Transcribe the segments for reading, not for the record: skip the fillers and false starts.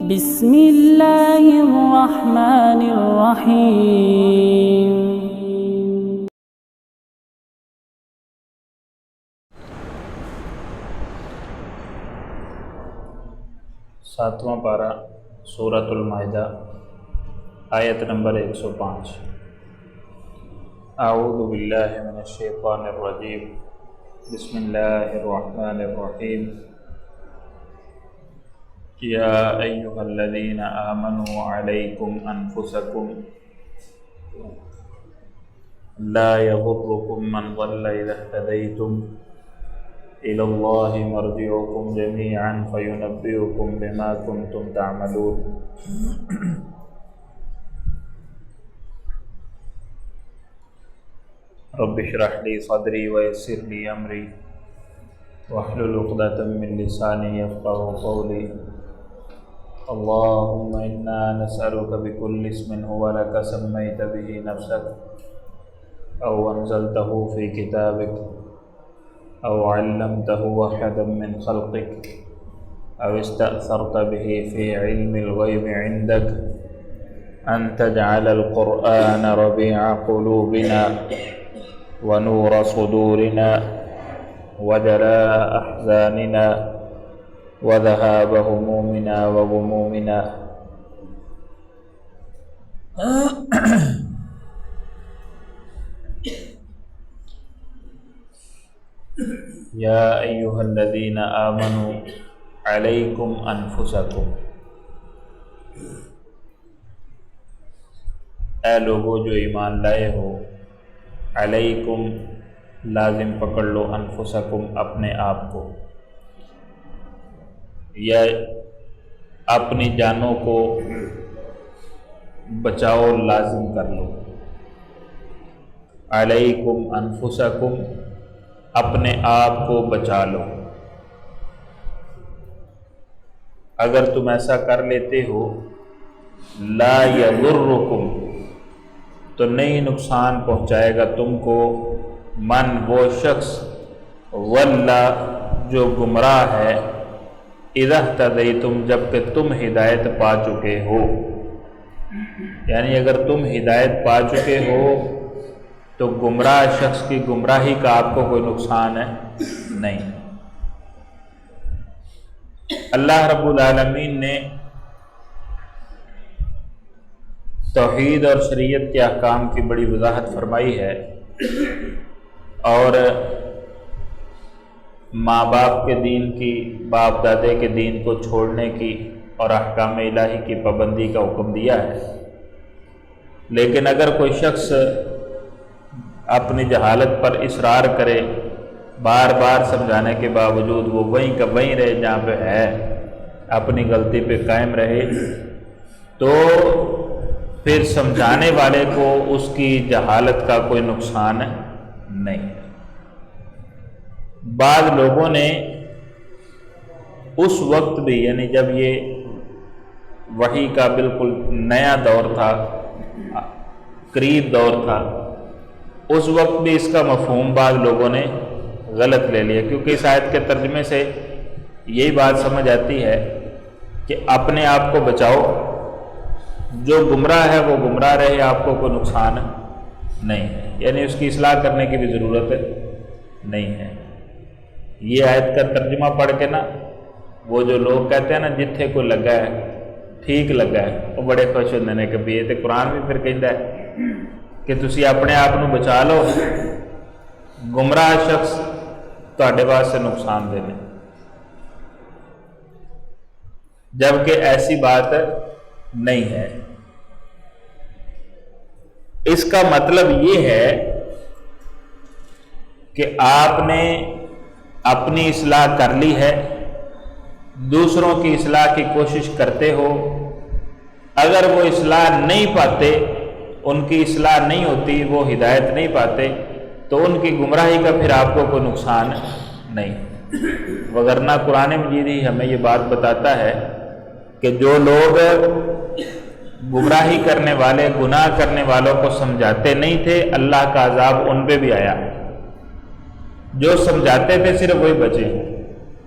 بسم اللہ الرحمن الرحیم۔ ساتواں پارہ سورۃ المائدہ آیت نمبر 105۔ اعوذ باللہ من الشیطان الرجیم، بسم اللہ الرحمن الرحیم۔ یا ایہا الذین آمنوا علیکم انفسکم لا یغرکم من ضل اذا اہتدیتم الی اللہ مرجعکم جمیعا فینبئکم بما کنتم تعملون۔ رب اشرح لی صدری ویسر لی امری واحلل عقدۃ من لسانی یفقهوا قولی۔ اللهم انا نسألك بكل اسم هو لك سميت به نفسك او انزلته في كتابك او علمته احدا من خلقك او استأثرت به في علم الغيب عندك ان تجعل القرآن ربيع قلوبنا ونور صدورنا وجلاء احزاننا وذهاب همومنا وغمومنا۔ یا ایہا الذین آمنوا علیکم انفسکم، اے لوگو جو ایمان لائے ہو، علیکم لازم پکڑ لو، انفسکم اپنے آپ کو، یا اپنی جانوں کو بچاؤ لازم کر لو۔ علیکم انفسکم اپنے آپ کو بچا لو۔ اگر تم ایسا کر لیتے ہو، لا یضرکم تو نہیں نقصان پہنچائے گا تم کو، من وہ شخص، ضل جو گمراہ ہے، اذا اہتدیتم جب کہ تم ہدایت پا چکے ہو، یعنی اگر تم ہدایت پا چکے ہو تو گمراہ شخص کی گمراہی کا آپ کو کوئی نقصان ہے نہیں۔ اللہ رب العالمین نے توحید اور شریعت کے احکام کی بڑی وضاحت فرمائی ہے، اور ماں باپ کے دین کی، باپ دادے کے دین کو چھوڑنے کی اور احکام الہی کی پابندی کا حکم دیا ہے۔ لیکن اگر کوئی شخص اپنی جہالت پر اصرار کرے، بار بار سمجھانے کے باوجود وہ وہیں کا وہیں رہے جہاں پہ ہے، اپنی غلطی پہ قائم رہے، تو پھر سمجھانے والے کو اس کی جہالت کا کوئی نقصان نہیں۔ بعض لوگوں نے اس وقت بھی، یعنی جب یہ وحی کا بالکل نیا دور تھا، قریب دور تھا، اس وقت بھی اس کا مفہوم بعض لوگوں نے غلط لے لیا، کیونکہ اس آیت کے ترجمے سے یہی بات سمجھ آتی ہے کہ اپنے آپ کو بچاؤ، جو گمراہ ہے وہ گمراہ رہے، آپ کو کوئی نقصان نہیں ہے، یعنی اس کی اصلاح کرنے کی بھی ضرورت نہیں ہے۔ یہ آیت کا ترجمہ پڑھ کے نا وہ جو لوگ کہتے ہیں نا جتھے کوئی لگا ہے ٹھیک لگا ہے، وہ بڑے خوش ہوتے ہیں کہ یہ تو قرآن بھی پھر کہتا ہے کہ تسی اپنے آپ کو بچا لو، گمراہ شخص تہاڈے واسطے نقصان دہ ہے، جبکہ ایسی بات نہیں ہے۔ اس کا مطلب یہ ہے کہ آپ نے اپنی اصلاح کر لی ہے، دوسروں کی اصلاح کی کوشش کرتے ہو، اگر وہ اصلاح نہیں پاتے، ان کی اصلاح نہیں ہوتی، وہ ہدایت نہیں پاتے، تو ان کی گمراہی کا پھر آپ کو کوئی نقصان نہیں۔ وگرنہ قرآن مجید ہی ہمیں یہ بات بتاتا ہے کہ جو لوگ گمراہی کرنے والے، گناہ کرنے والوں کو سمجھاتے نہیں تھے، اللہ کا عذاب ان پہ بھی آیا۔ جو سمجھاتے تھے صرف وہی بچے،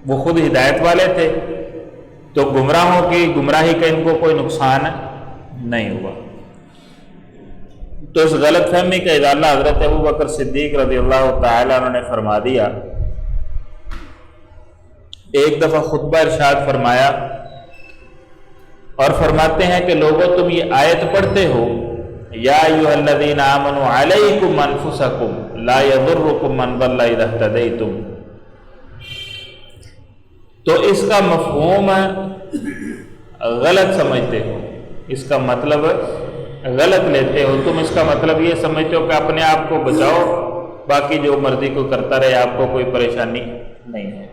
وہ خود ہدایت والے تھے، تو گمراہوں کی گمراہی کا ان کو کوئی نقصان نہیں ہوا۔ تو اس غلط فہمی کا ازالہ حضرت ابوبکر صدیق رضی اللہ تعالیٰ عنہ نے فرما دیا۔ ایک دفعہ خطبہ ارشاد فرمایا اور فرماتے ہیں کہ لوگوں تم یہ آیت پڑھتے ہو، یا ایھا الذین آمنوا علیکم انفسکم لا یضرکم من ضل اذا اہتدیتم، تو اس کا مفہوم غلط سمجھتے ہو، اس کا مطلب غلط لیتے ہو، تم اس کا مطلب یہ سمجھتے ہو کہ اپنے آپ کو بچاؤ، باقی جو مرضی کو کرتا رہے، آپ کو کوئی پریشانی نہیں ہے،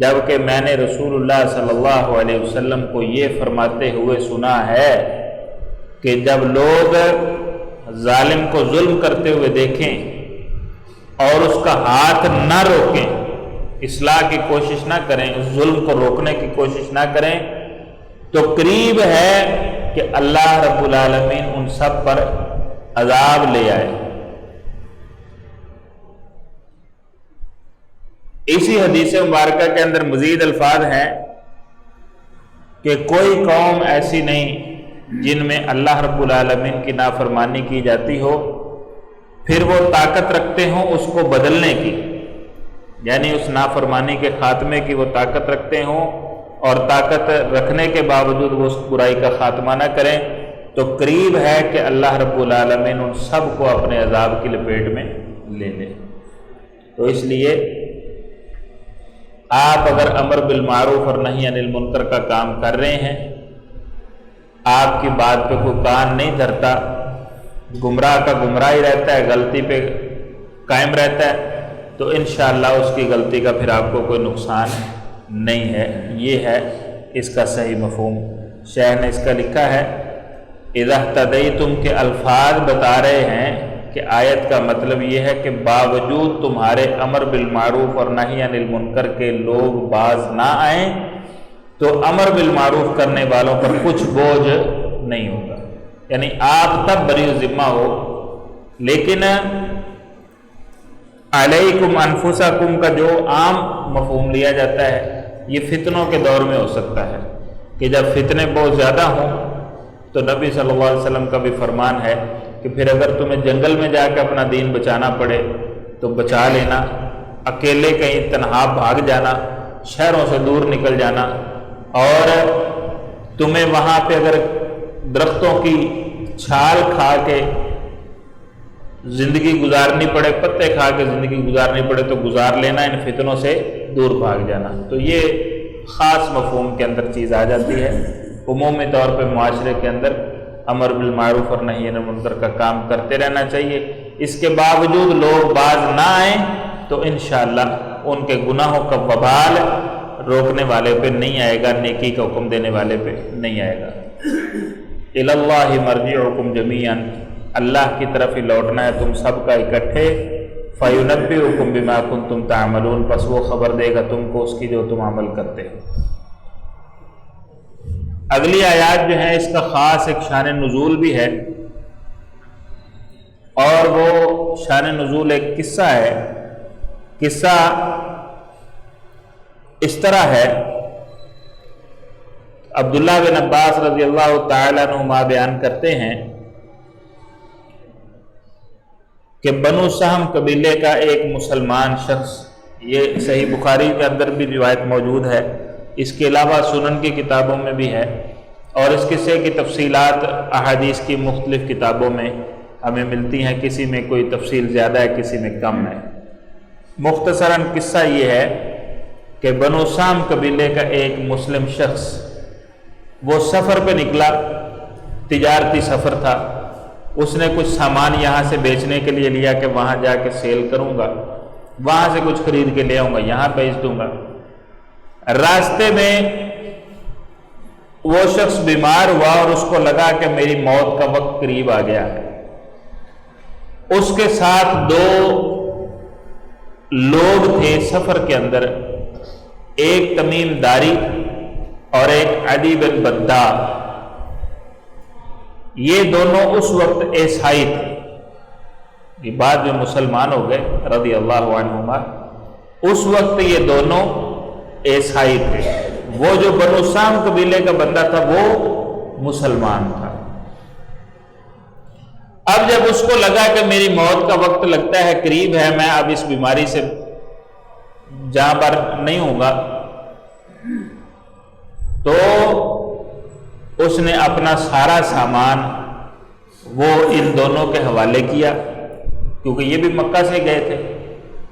جبکہ میں نے رسول اللہ صلی اللہ علیہ وسلم کو یہ فرماتے ہوئے سنا ہے کہ جب لوگ ظالم کو ظلم کرتے ہوئے دیکھیں اور اس کا ہاتھ نہ روکیں، اصلاح کی کوشش نہ کریں، اس ظلم کو روکنے کی کوشش نہ کریں، تو قریب ہے کہ اللہ رب العالمین ان سب پر عذاب لے آئے۔ اسی حدیث مبارکہ کے اندر مزید الفاظ ہیں کہ کوئی قوم ایسی نہیں جن میں اللہ رب العالمین کی نافرمانی کی جاتی ہو پھر وہ طاقت رکھتے ہوں اس کو بدلنے کی، یعنی اس نافرمانی کے خاتمے کی وہ طاقت رکھتے ہوں اور طاقت رکھنے کے باوجود وہ اس برائی کا خاتمہ نہ کریں، تو قریب ہے کہ اللہ رب العالمین ان سب کو اپنے عذاب کی لپیٹ میں لے لے۔ تو اس لیے آپ اگر امر بالمعروف اور نہی عن المنکر کا کام کر رہے ہیں، آپ کی بات پہ کوئی کان نہیں دھرتا، گمراہ کا گمراہ ہی رہتا ہے، غلطی پہ قائم رہتا ہے، تو انشاءاللہ اس کی غلطی کا پھر آپ کو کوئی نقصان نہیں ہے۔ یہ ہے اس کا صحیح مفہوم۔ شیخ نے اس کا لکھا ہے اذا اہتدیتم کے الفاظ بتا رہے ہیں کہ آیت کا مطلب یہ ہے کہ باوجود تمہارے امر بالمعروف اور نہی عن المنکر کے لوگ باز نہ آئیں تو امر بالمعروف کرنے والوں پر کچھ بوجھ نہیں ہوگا، یعنی آپ تب بری ذمہ ہو، لیکن علیکم انفسکم کا جو عام مفہوم لیا جاتا ہے یہ فتنوں کے دور میں ہو سکتا ہے کہ جب فتنے بہت زیادہ ہوں، تو نبی صلی اللہ علیہ وسلم کا بھی فرمان ہے کہ پھر اگر تمہیں جنگل میں جا کے اپنا دین بچانا پڑے تو بچا لینا، اکیلے کہیں تنہا بھاگ جانا، شہروں سے دور نکل جانا، اور تمہیں وہاں پہ اگر درختوں کی چھال کھا کے زندگی گزارنی پڑے، پتے کھا کے زندگی گزارنی پڑے تو گزار لینا، ان فتنوں سے دور بھاگ جانا۔ تو یہ خاص مفہوم کے اندر چیز آ جاتی ہے۔ عمومی طور پہ معاشرے کے اندر امر بالمعروف اور نہی عن المنکر کا کام کرتے رہنا چاہیے، اس کے باوجود لوگ باز نہ آئیں تو انشاءاللہ ان کے گناہوں کا وبال روکنے والے پہ نہیں آئے گا، نیکی کا حکم دینے والے پہ نہیں آئے گا۔ الی اللہ مرجعکم جمیعا، اللہ کی طرف ہی لوٹنا ہے تم سب کا اکٹھے، فینبئکم بما کنتم تعملون، پس وہ خبر دے گا تم کو اس کی جو تم عمل کرتے ہو۔ اگلی آیات جو ہیں اس کا خاص ایک شان نزول بھی ہے، اور وہ شان نزول ایک قصہ ہے۔ قصہ اس طرح ہے، عبداللہ بن عباس رضی اللہ تعالیٰ عنہما بیان کرتے ہیں کہ بنو سہم قبیلے کا ایک مسلمان شخص، یہ صحیح بخاری کے اندر بھی روایت موجود ہے، اس کے علاوہ سنن کی کتابوں میں بھی ہے، اور اس قصے کی تفصیلات احادیث کی مختلف کتابوں میں ہمیں ملتی ہیں، کسی میں کوئی تفصیل زیادہ ہے، کسی میں کم ہے۔ مختصراً قصہ یہ ہے کہ بنو سہم قبیلے کا ایک مسلم شخص وہ سفر پہ نکلا، تجارتی سفر تھا، اس نے کچھ سامان یہاں سے بیچنے کے لیے لیا کہ وہاں جا کے سیل کروں گا، وہاں سے کچھ خرید کے لے آؤں گا، یہاں بیچ دوں گا۔ راستے میں وہ شخص بیمار ہوا اور اس کو لگا کہ میری موت کا وقت قریب آ گیا ہے۔ اس کے ساتھ دو لوگ تھے سفر کے اندر، ایک تمیم داری اور ایک عدی بن بدا۔ یہ دونوں اس وقت عیسائی تھے، یہ بعد میں مسلمان ہو گئے رضی اللہ عنہما، اس وقت یہ دونوں عیسائی تھے۔ وہ جو بنو سام قبیلے کا بندہ تھا وہ مسلمان تھا۔ اب جب اس کو لگا کہ میری موت کا وقت لگتا ہے قریب ہے، میں اب اس بیماری سے جہاں پر نہیں ہوں گا، تو اس نے اپنا سارا سامان وہ ان دونوں کے حوالے کیا، کیونکہ یہ بھی مکہ سے گئے تھے،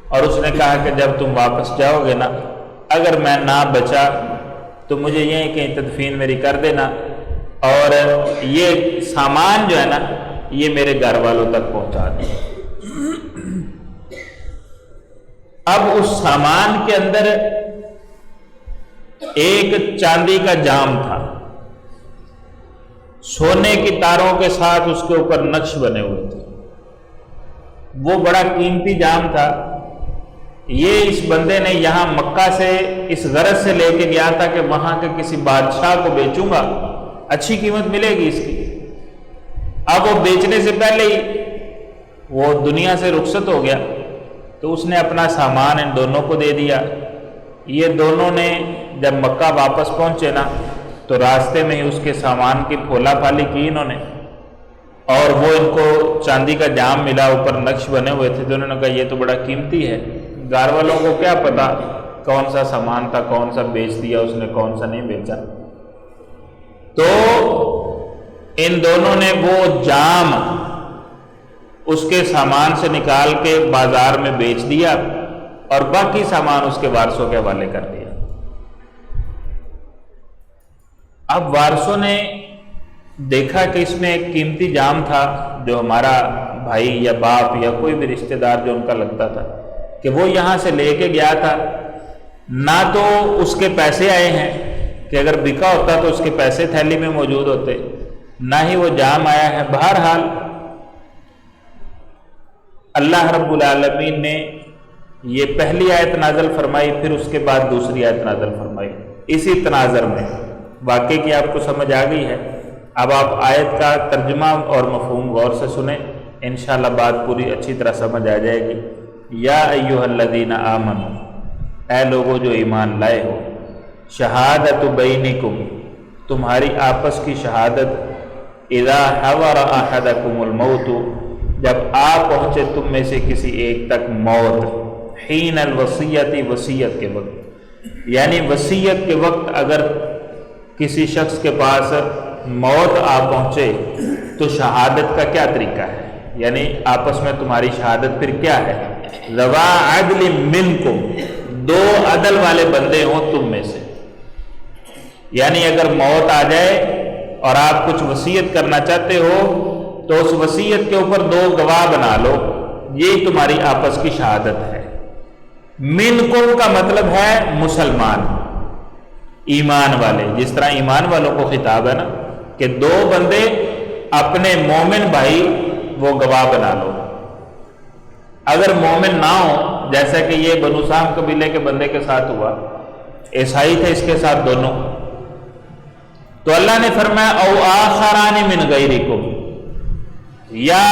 اور اس نے کہا کہ جب تم واپس جاؤ گے نا، اگر میں نہ بچا تو مجھے یہیں کہیں تدفین میری کر دینا، اور یہ سامان جو ہے نا یہ میرے گھر والوں تک پہنچا دیں۔ اب اس سامان کے اندر ایک چاندی کا جام تھا، سونے کی تاروں کے ساتھ اس کے اوپر نقش بنے ہوئے تھے، وہ بڑا قیمتی جام تھا۔ یہ اس بندے نے یہاں مکہ سے اس غرض سے لے کے گیا تھا کہ وہاں کے کسی بادشاہ کو بیچوں گا، اچھی قیمت ملے گی اس کی۔ اب وہ بیچنے سے پہلے ہی وہ دنیا سے رخصت ہو گیا، تو اس نے اپنا سامان ان دونوں کو دے دیا۔ یہ دونوں نے جب مکہ واپس پہنچے نا، تو راستے میں ہی اس کے سامان کی پھولا پھالی کی انہوں نے، اور وہ ان کو چاندی کا جام ملا، اوپر نقش بنے ہوئے تھے، تو انہوں نے کہا یہ تو بڑا قیمتی ہے۔ گھر والوں کو کیا پتا کون سا سامان تھا، کون سا بیچ دیا اس نے، کون سا نہیں بیچا۔ تو ان دونوں نے وہ جام اس کے سامان سے نکال کے بازار میں بیچ دیا، اور باقی سامان اس کے وارثوں کے حوالے کر دیا۔ اب وارثوں نے دیکھا کہ اس میں ایک قیمتی جام تھا، جو ہمارا بھائی یا باپ یا کوئی بھی رشتہ دار جو ان کا لگتا تھا کہ وہ یہاں سے لے کے گیا تھا، نہ تو اس کے پیسے آئے ہیں کہ اگر بکا ہوتا تو اس کے پیسے تھیلی میں موجود ہوتے، نہ ہی وہ جام آیا ہے۔ بہرحال اللہ رب العالمین نے یہ پہلی آیت نازل فرمائی، پھر اس کے بعد دوسری آیت نازل فرمائی، اسی تناظر میں واقعے کی آپ کو سمجھ آ گئی ہے۔ اب آپ آیت کا ترجمہ اور مفہوم غور سے سنیں، انشاءاللہ بات پوری اچھی طرح سمجھ آ جائے گی۔ یا ایھا الذین آمنوا، اے لوگو جو ایمان لائے ہو، شہادت بینکم، تمہاری آپس کی شہادت، اذا حضر احدکم الموت، جب آ پہنچے تم میں سے کسی ایک تک موت، حین الوصیت، وصیت کے وقت، یعنی وصیت کے وقت اگر کسی شخص کے پاس موت آ پہنچے تو شہادت کا کیا طریقہ ہے، یعنی آپس میں تمہاری شہادت پھر کیا ہے؟ ذوا عدل منکم، دو عدل والے بندے ہوں تم میں سے، یعنی اگر موت آ جائے اور آپ کچھ وصیت کرنا چاہتے ہو تو اس وصیت کے اوپر دو گواہ بنا لو، یہ تمہاری آپس کی شہادت ہے۔ منکم کا مطلب ہے مسلمان، ایمان والے، جس طرح ایمان والوں کو خطاب ہے نا کہ دو بندے اپنے مومن بھائی وہ گواہ بنا لو۔ اگر مومن نہ ہو، جیسا کہ یہ بنو سام قبیلے کے بندے کے ساتھ ہوا، عیسائی تھے اس کے ساتھ دونوں، تو اللہ نے فرمایا او آخران من غیرکم، یا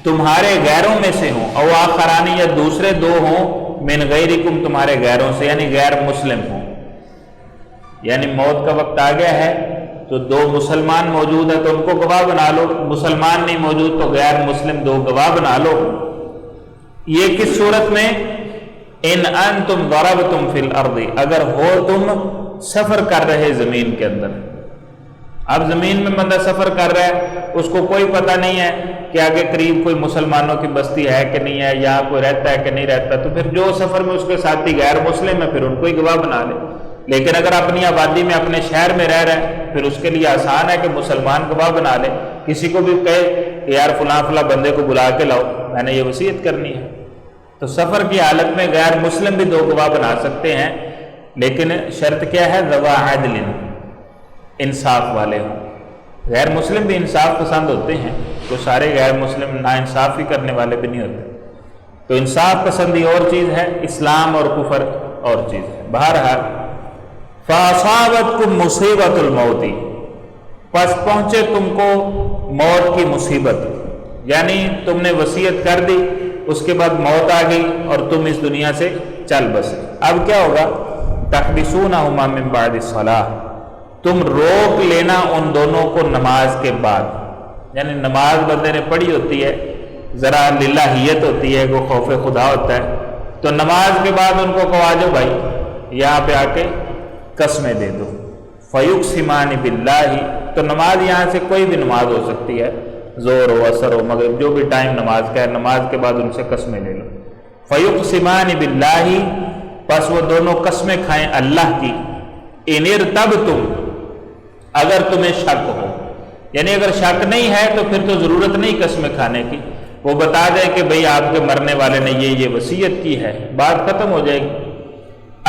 تمہارے غیروں میں سے ہوں، او آخرانی یا دوسرے دو ہوں، من غیرکم تمہارے غیروں سے، یعنی غیر مسلم ہوں، یعنی موت کا وقت آ گیا ہے تو دو مسلمان موجود ہیں تو ان کو گواہ بنا لو، مسلمان نہیں موجود تو غیر مسلم دو گواہ بنا لو۔ یہ کس صورت میں؟ ان انتم ضربتم فی الارض، اگر ہو تم سفر کر رہے زمین کے اندر۔ اب زمین میں بندہ سفر کر رہا ہے، اس کو کوئی پتہ نہیں ہے کہ آگے قریب کوئی مسلمانوں کی بستی ہے کہ نہیں ہے، یہاں کوئی رہتا ہے کہ نہیں رہتا، تو پھر جو سفر میں اس کے ساتھی غیر مسلم ہے پھر ان کو ہی گواہ بنا لے۔ لیکن اگر اپنی آبادی میں اپنے شہر میں رہ رہا ہے پھر اس کے لیے آسان ہے کہ مسلمان گواہ بنا لے، کسی کو بھی کہے کہ یار فلاں فلاں بندے کو بلا کے لاؤ، میں نے یہ وصیت کرنی ہے، تو سفر کی حالت میں غیر مسلم بھی دو گواہ بنا سکتے ہیں، لیکن شرط کیا ہے؟ ذوا عدل، انصاف والے ہوں۔ غیر مسلم بھی انصاف پسند ہوتے ہیں، تو سارے غیر مسلم نا انصافی کرنے والے بھی نہیں ہوتے، تو انصاف پسندی اور چیز ہے، اسلام اور کفر اور چیز ہے۔ بہرحال فَأَصَابَتْكُمْ مُصِيبَةُ الْمَوْتِ، پس پہنچے تم کو موت کی مصیبت، یعنی تم نے وصیت کر دی، اس کے بعد موت آ گئی اور تم اس دنیا سے چل بسے۔ اب کیا ہوگا؟ تحبسونہما من بعد الصلاۃ، تم روک لینا ان دونوں کو نماز کے بعد، یعنی نماز بندے نے پڑھی ہوتی ہے، ذرا للہیت ہوتی ہے، وہ خوف خدا ہوتا ہے، تو نماز کے بعد ان کو کہو آ جاؤ بھائی یہاں پہ آ کے قسمیں دے دو۔ فیقسمان باللہ، تو نماز یہاں سے کوئی بھی نماز ہو سکتی ہے، زور ہو، عصر ہو، مغرب، جو بھی ٹائم نماز کا ہے، نماز کے بعد ان سے قسمیں لے لو۔ فیقسمان باللہ، پس وہ دونوں قسمیں کھائیں اللہ کی، ان ارتبتم، اگر تمہیں شک ہو، یعنی اگر شک نہیں ہے تو پھر تو ضرورت نہیں قسمیں کھانے کی، وہ بتا دے کہ بھئی آپ کے مرنے والے نے یہ وصیت کی ہے، بات ختم ہو جائے گی۔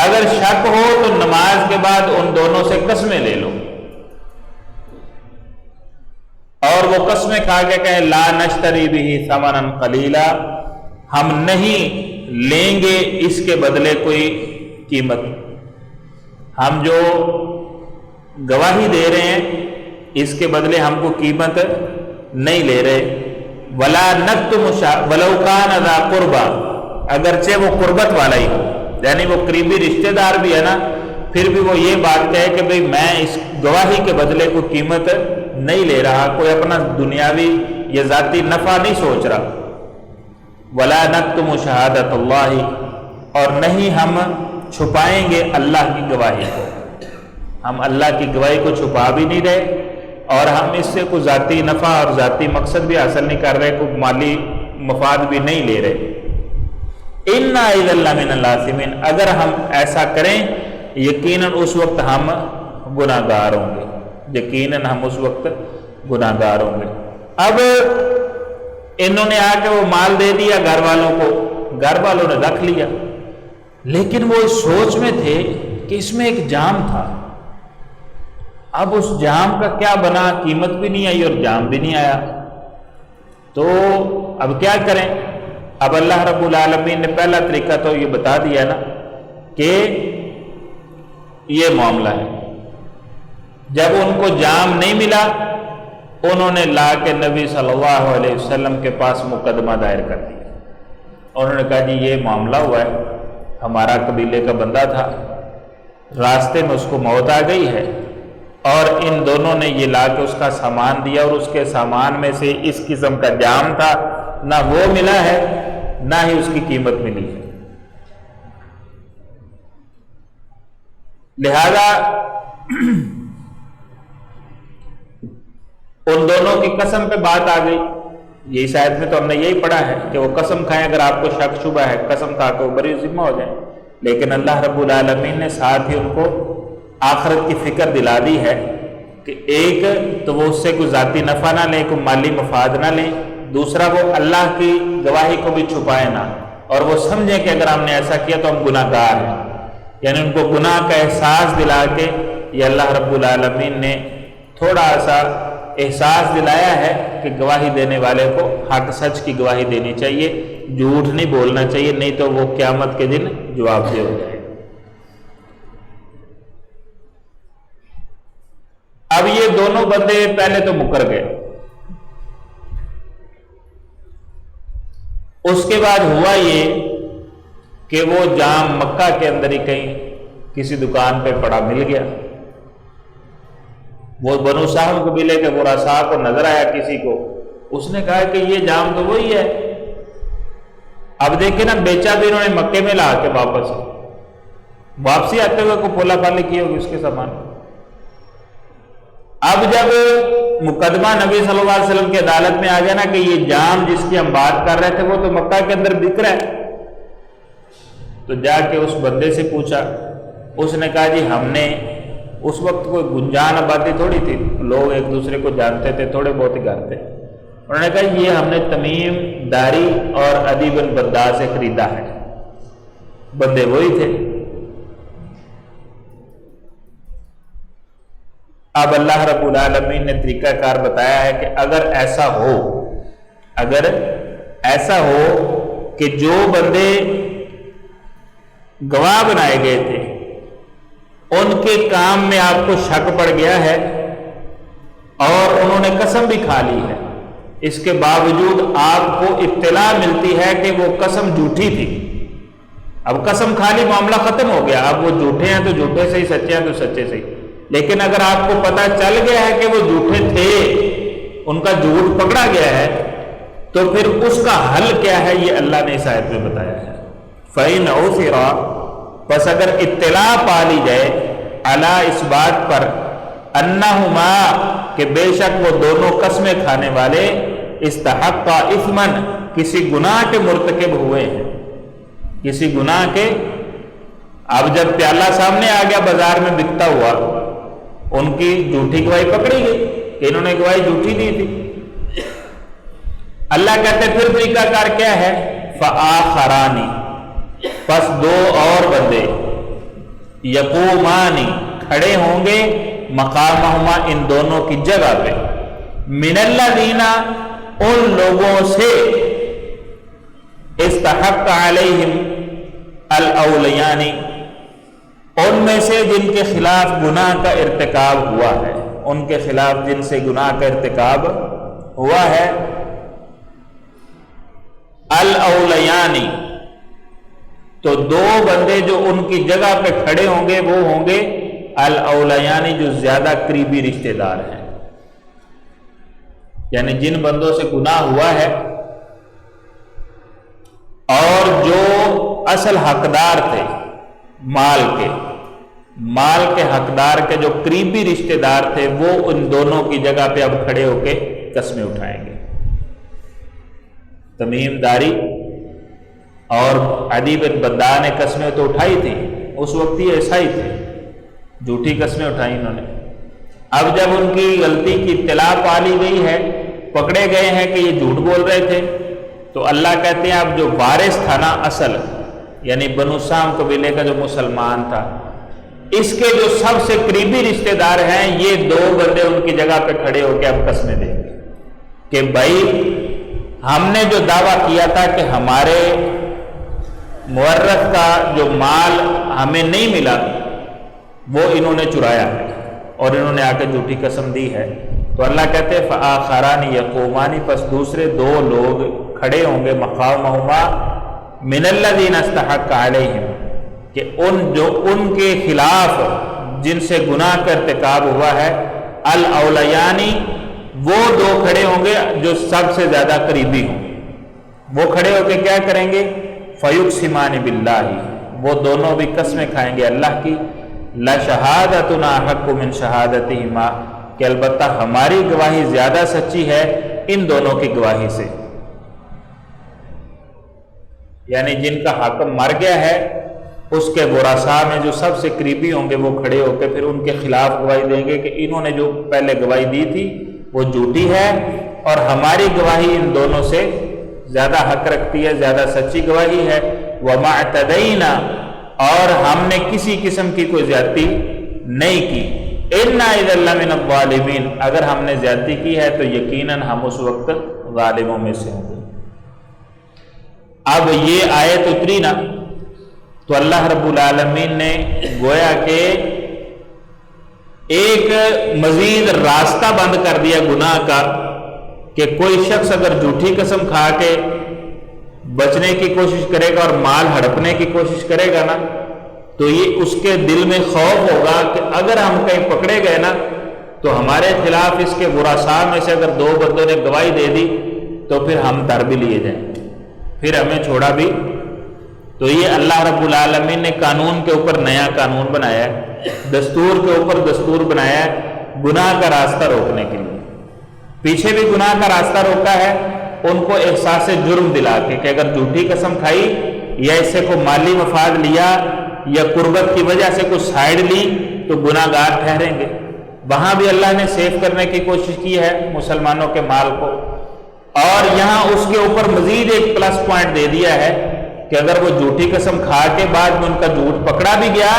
اگر شک ہو تو نماز کے بعد ان دونوں سے قسمیں لے لو، اور وہ قسمیں کھا کے کہیں لا نشتری بہ ثمنا قلیلا، ہم نہیں لیں گے اس کے بدلے کوئی قیمت، ہم جو گواہی دے رہے ہیں اس کے بدلے ہم کو قیمت نہیں لے رہے۔ ولا نکتم ولو کان ذا قربا، اگرچہ وہ قربت والا ہی ہو، یعنی وہ قریبی رشتہ دار بھی ہے نا، پھر بھی وہ یہ بات کہے کہ بھئی میں اس گواہی کے بدلے کوئی قیمت نہیں لے رہا، کوئی اپنا دنیاوی یا ذاتی نفع نہیں سوچ رہا۔ ولا نکتم شہادت اللہ، اور نہیں ہم چھپائیں گے اللہ کی گواہی کو، ہم اللہ کی گواہی کو چھپا بھی نہیں رہے، اور ہم اس سے کوئی ذاتی نفع اور ذاتی مقصد بھی حاصل نہیں کر رہے، کوئی مالی مفاد بھی نہیں لے رہے۔ اِنَّا اِذًا لَّمِنَ الْآثِمِينَ، اگر ہم ایسا کریں یقیناً اس وقت ہم گناہ گار ہوں گے، یقیناً ہم اس وقت گناہ گار ہوں گے۔ اب انہوں نے آ کے وہ مال دے دیا گھر والوں کو، گھر والوں نے رکھ لیا، لیکن وہ اس سوچ میں تھے کہ اس میں ایک جام تھا، اب اس جام کا کیا بنا، قیمت بھی نہیں آئی اور جام بھی نہیں آیا، تو اب کیا کریں؟ اب اللہ رب العالمین نے پہلا طریقہ تو یہ بتا دیا نا کہ یہ معاملہ ہے۔ جب ان کو جام نہیں ملا، انہوں نے لا کے نبی صلی اللہ علیہ وسلم کے پاس مقدمہ دائر کر دیا، انہوں نے کہا جی یہ معاملہ ہوا ہے، ہمارا قبیلے کا بندہ تھا، راستے میں اس کو موت آ گئی ہے، اور ان دونوں نے یہ لا کے اس کا سامان دیا، اور اس کے سامان میں سے اس قسم کا جام تھا، نہ وہ ملا ہے نہ ہی اس کی قیمت ملی ہے، لہذا ان دونوں کی قسم پہ بات آ گئی۔ یہ شاید میں تو ہم نے یہی پڑھا ہے کہ وہ قسم کھائیں اگر آپ کو شک شبہ ہے، قسم کھا کے وہ بری ذمہ ہو جائیں، لیکن اللہ رب العالمین نے ساتھ ہی ان کو آخرت کی فکر دلا دی ہے کہ ایک تو وہ اس سے کوئی ذاتی نفع نہ لیں، کوئی مالی مفاد نہ لیں، دوسرا وہ اللہ کی گواہی کو بھی چھپائے نہ، اور وہ سمجھیں کہ اگر ہم نے ایسا کیا تو ہم گناہ گار ہیں، یعنی ان کو گناہ کا احساس دلا کے یہ اللہ رب العالمین نے تھوڑا سا احساس دلایا ہے کہ گواہی دینے والے کو حق سچ کی گواہی دینی چاہیے، جھوٹ نہیں بولنا چاہیے، نہیں تو وہ قیامت کے دن جواب دہ ہو جائے۔ اب یہ دونوں بندے پہلے تو مکر گئے، اس کے بعد ہوا یہ کہ وہ جام مکہ کے اندر ہی کہیں کسی دکان پہ پڑا مل گیا، وہ بنو سہم قبیلے کے ورثاء کو نظر آیا کسی کو، اس نے کہا کہ یہ جام تو وہی ہے۔ اب دیکھیں نا، بیچا بھی انہوں نے مکے میں لا کے واپسی آتے ہوئے کو پولا پالی کی ہوگی اس کے سامان۔ اب جب مقدمہ نبی صلی اللہ علیہ وسلم کی عدالت میں آ گیا نا کہ یہ جام جس کی ہم بات کر رہے تھے وہ تو مکہ کے اندر بک رہا ہے، تو جا کے اس بندے سے پوچھا، اس نے کہا جی ہم نے، اس وقت کوئی گنجان آبادی تھوڑی تھی، لوگ ایک دوسرے کو جانتے تھے، تھوڑے بہت ہی گھر تھے، انہوں نے کہا یہ ہم نے تمیم داری اور عدی بن بردار سے خریدا ہے، بندے وہی تھے۔ اب اللہ رب العالمین نے طریقہ کار بتایا ہے کہ اگر ایسا ہو کہ جو بندے گواہ بنائے گئے تھے ان کے کام میں آپ کو شک پڑ گیا ہے اور انہوں نے قسم بھی کھا لی ہے، اس کے باوجود آپ کو اطلاع ملتی ہے کہ وہ قسم جھوٹی تھی، اب قسم کھا لی معاملہ ختم ہو گیا، اب وہ جھوٹے ہیں تو جھوٹے سے ہی، سچے ہیں تو سچے سے ہی۔ لیکن اگر آپ کو پتہ چل گیا ہے کہ وہ جھوٹے تھے، ان کا جھوٹ پکڑا گیا ہے، تو پھر اس کا حل کیا ہے یہ اللہ نے اس آیت میں بتایا ہے۔ فَإِنْ عُثِرَ، پس اگر اطلاع پا لی جائے، عَلَىٰ، اس بات پر، أَنَّهُمَا، کہ بے شک وہ دونوں قسمیں کھانے والے، استحقا اثمن، کسی گناہ کے مرتکب ہوئے ہیں، کسی گناہ کے۔ اب جب پیالہ سامنے آ گیا بازار میں بکتا ہوا، ان کی جھوٹی گواہی پکڑی گئی کہ انہوں نے گواہی جھوٹی دی تھی۔ اللہ کہتے پھر طریقہ کار کیا ہے؟ فآخران، پس دو اور بندے، یقومان، کھڑے ہوں گے، مقامہما، ان دونوں کی جگہ پہ، من الذین، ان لوگوں سے، استحق علیہم الاولیان، ان میں سے جن کے خلاف گناہ کا ارتکاب ہوا ہے، ان کے خلاف جن سے گناہ کا ارتکاب ہوا ہے، الاولیان، تو دو بندے جو ان کی جگہ پہ کھڑے ہوں گے وہ ہوں گے الاولیان، جو زیادہ قریبی رشتہ دار ہیں، یعنی جن بندوں سے گناہ ہوا ہے اور جو اصل حقدار تھے مال کے حقدار کے جو قریبی رشتہ دار تھے، وہ ان دونوں کی جگہ پہ اب کھڑے ہو کے قسمیں اٹھائیں گے۔ تمیم داری اور عدی بن بدع نے قسمیں تو اٹھائی تھی، اس وقت ہی ایسا ہی تھے، جھوٹی قسمیں اٹھائی انہوں نے۔ اب جب ان کی غلطی کی اطلاع پا لی گئی ہے، پکڑے گئے ہیں کہ یہ جھوٹ بول رہے تھے، تو اللہ کہتے ہیں اب جو وارث تھا نا اصل، یعنی بنو سام قبیلے کا جو مسلمان تھا، اس کے جو سب سے قریبی رشتہ دار ہیں، یہ دو بندے ان کی جگہ پہ کھڑے ہو کے اب قسمیں دیں گے کہ بھائی ہم نے جو دعویٰ کیا تھا کہ ہمارے مورث کا جو مال ہمیں نہیں ملا وہ انہوں نے چرایا ہے، اور انہوں نے آ کے جھوٹی قسم دی ہے۔ تو اللہ کہتے ہیں فآخران یقومان، پس دوسرے دو لوگ کھڑے ہوں گے، مقامہما من الذین استحق علیہم، کہ ان کے خلاف جن سے گناہ کا ارتکاب ہوا ہے، الاولیانی، وہ دو کھڑے ہوں گے جو سب سے زیادہ قریبی ہوں، وہ کھڑے ہو کے کیا کریں گے؟ فیقسمان باللہ، وہ دونوں بھی قسمیں کھائیں گے اللہ کی، لشہادتنا احق من شہادتہما، کہ البتہ ہماری گواہی زیادہ سچی ہے ان دونوں کی گواہی سے، یعنی جن کا حاکم مر گیا ہے اس کے ورثاء میں جو سب سے قریبی ہوں گے وہ کھڑے ہو کے پھر ان کے خلاف گواہی دیں گے کہ انہوں نے جو پہلے گواہی دی تھی وہ جھوٹی ہے، اور ہماری گواہی ان دونوں سے زیادہ حق رکھتی ہے، زیادہ سچی گواہی ہے۔ وما اعتدینا، اور ہم نے کسی قسم کی کوئی زیادتی نہیں کی، انا اذا لمن الظالمین، اگر ہم نے زیادتی کی ہے تو یقیناً ہم اس وقت ظالموں میں سے ہوں گے۔ اب یہ آیت اتری نا تو اللہ رب العالمین نے گویا کہ ایک مزید راستہ بند کر دیا گناہ کا، کہ کوئی شخص اگر جھوٹی قسم کھا کے بچنے کی کوشش کرے گا اور مال ہڑپنے کی کوشش کرے گا نا، تو یہ اس کے دل میں خوف ہوگا کہ اگر ہم کہیں پکڑے گئے نا تو ہمارے خلاف اس کے ورثاء میں سے اگر دو بندوں نے گواہی دے دی تو پھر ہم در بھی لیے جائیں، پھر ہمیں چھوڑا بھی۔ تو یہ اللہ رب العالمین نے قانون کے اوپر نیا قانون بنایا ہے، دستور کے اوپر دستور بنایا ہے، گناہ کا راستہ روکنے کے لیے۔ پیچھے بھی گناہ کا راستہ روکا ہے ان کو احساس جرم دلا کے کہ اگر جھوٹی قسم کھائی یا اس سے کوئی مالی مفاد لیا یا قربت کی وجہ سے کوئی سائیڈ لی تو گناہ گار ٹھہریں گے۔ وہاں بھی اللہ نے سیو کرنے کی کوشش کی ہے مسلمانوں کے مال کو، اور یہاں اس کے اوپر مزید ایک پلس پوائنٹ دے دیا ہے کہ اگر وہ جھوٹی قسم کھا کے بعد میں ان کا جھوٹ پکڑا بھی گیا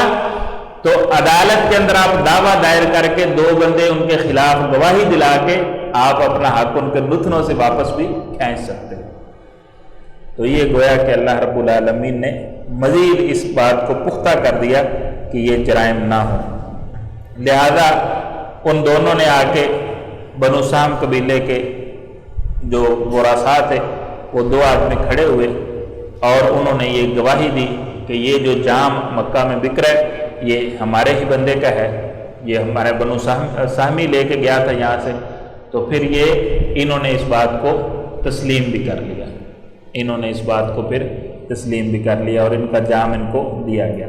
تو عدالت کے اندر آپ دعویٰ دائر کر کے دو بندے ان کے خلاف گواہی دلا کے آپ اپنا حق ان کے نتنوں سے واپس بھی کھینچ سکتے ہیں۔ تو یہ گویا کہ اللہ رب العالمین نے مزید اس بات کو پختہ کر دیا کہ یہ جرائم نہ ہوں، لہذا ان دونوں نے آ کے بنو سام قبیلے کے جو ورثاء تھے وہ دو آدمی کھڑے ہوئے اور انہوں نے یہ گواہی دی کہ یہ جو جام مکہ میں بک رہا ہے یہ ہمارے ہی بندے کا ہے، یہ ہمارے بنو سہمی لے کے گیا تھا یہاں سے، تو پھر یہ انہوں نے اس بات کو تسلیم بھی کر لیا، انہوں نے اس بات کو پھر تسلیم بھی کر لیا اور ان کا جام ان کو دیا گیا۔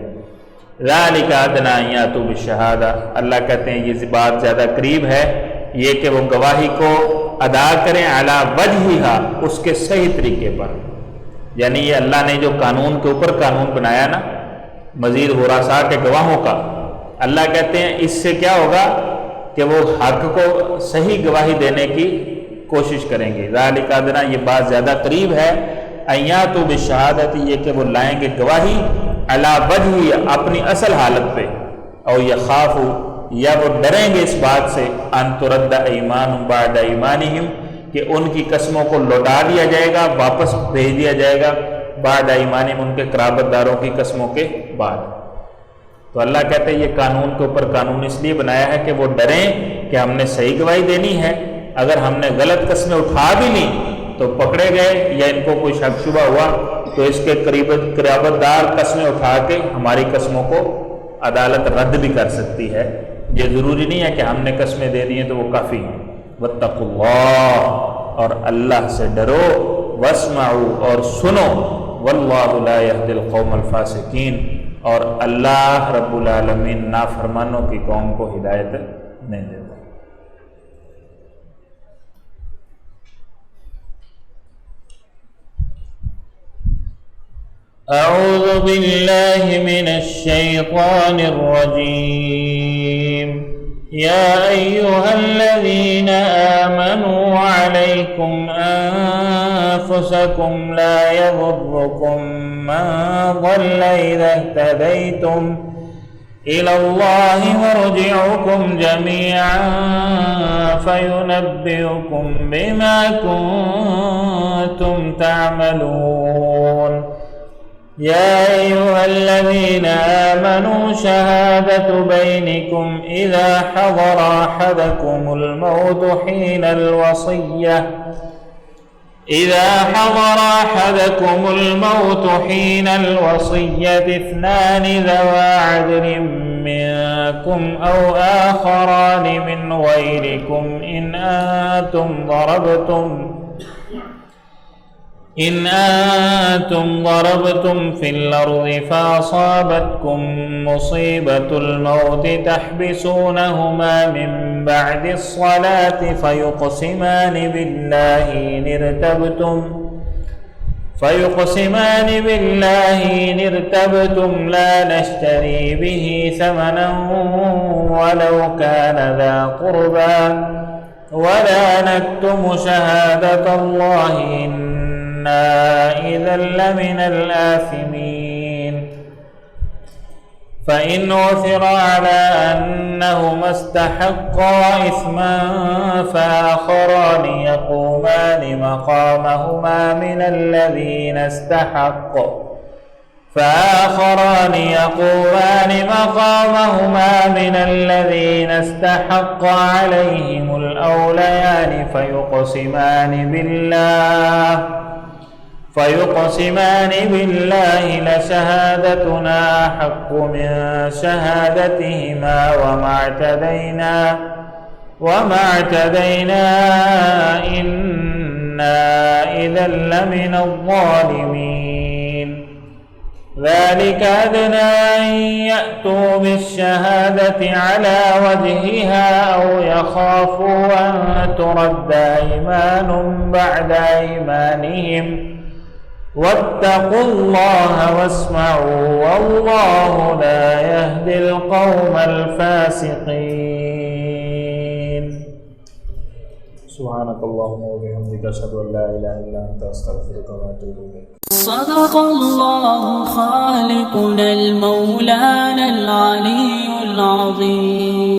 ذَلِكَ أَدْنَىٰ أَن يَأْتُوا بِالشَّهَادَةِ، اللہ کہتے ہیں یہ بات زیادہ قریب ہے یہ کہ وہ گواہی کو ادا کریں علی وجہہا، اس کے صحیح طریقے پر، یعنی یہ اللہ نے جو قانون کے اوپر قانون بنایا نا مزید ورثاء کے گواہوں کا، اللہ کہتے ہیں اس سے کیا ہوگا کہ وہ حق کو صحیح گواہی دینے کی کوشش کریں گے۔ ذالک ادنا، یہ بات زیادہ قریب ہے، ان یاتوا بالشہادۃ، یہ کہ وہ لائیں گے گواہی علی وجہ، اپنی اصل حالت پہ، او یخافوا، یا وہ ڈریں گے اس بات سے، ان ترد ایمان بعد ایمانہم، کہ ان کی قسموں کو لوٹا دیا جائے گا، واپس بھیج دیا جائے گا، بعد ایمانہم، ان کے قرابت داروں کی قسموں کے بعد۔ تو اللہ کہتے ہیں یہ قانون کے اوپر قانون اس لیے بنایا ہے کہ وہ ڈریں کہ ہم نے صحیح گواہی دینی ہے، اگر ہم نے غلط قسمیں اٹھا بھی لیں تو پکڑے گئے یا ان کو کوئی شک شبہ ہوا تو اس کے قرابت دار قسمیں اٹھا کے ہماری قسموں کو عدالت رد بھی کر سکتی ہے، یہ ضروری نہیں ہے کہ ہم نے قسمیں دے دی ہیں تو وہ کافی ہیں۔ واتقوا اللہ، اور اللہ سے ڈرو، واسمعوا، اور سنو، واللہ لا یہدی القوم الفاسقین، اور اللہ رب العالمین نافرمانوں کی قوم کو ہدایت نہیں دیتا۔ اعوذ باللہ من الشیطان الرجیم، یا ایہا الذین آمنوا علیکم انفسکم لا یضرکم من ضل اذا اہتدیتم الی اللہ مرجعکم جمیعا فینبئکم بما کنتم تعملون۔ يا أيها الذين آمنوا شهادة بينكم إذا حضر أحدكم الموت حين الوصية اثنان ذوى عدل منكم أو آخران من غيركم إن أنتم ضربتم في الأرض فأصابتكم مصيبة الموت تحبسونهما من بعد الصلاة فيقسمان بالله إن ارتبتم لا نشتري به ثمنا ولو كان ذا قربى ولا نكتم شهادة الله إذا لمن الآثمين، فإن عثر على أنهما استحقا إثما فآخران يقومان مقامهما من الذين استحق عليهم الأوليان فيقسمان بالله لشهادتنا أحق من شهادتهما وما اعتدينا إنا إذا لمن الظالمين۔ ذلك أدنى أن يأتوا بالشهادة على وجهها أو يخافوا أن ترد أيمان بعد أيمانهم واتقوا الله واسمعوا والله لا يهدي القوم الفاسقين۔ سبحانك اللهم وبحمدك أشهد أن لا إله إلا أنت أستغفرك وأتوب إليك۔ صدق الله خالقنا المولانا العلي العظيم۔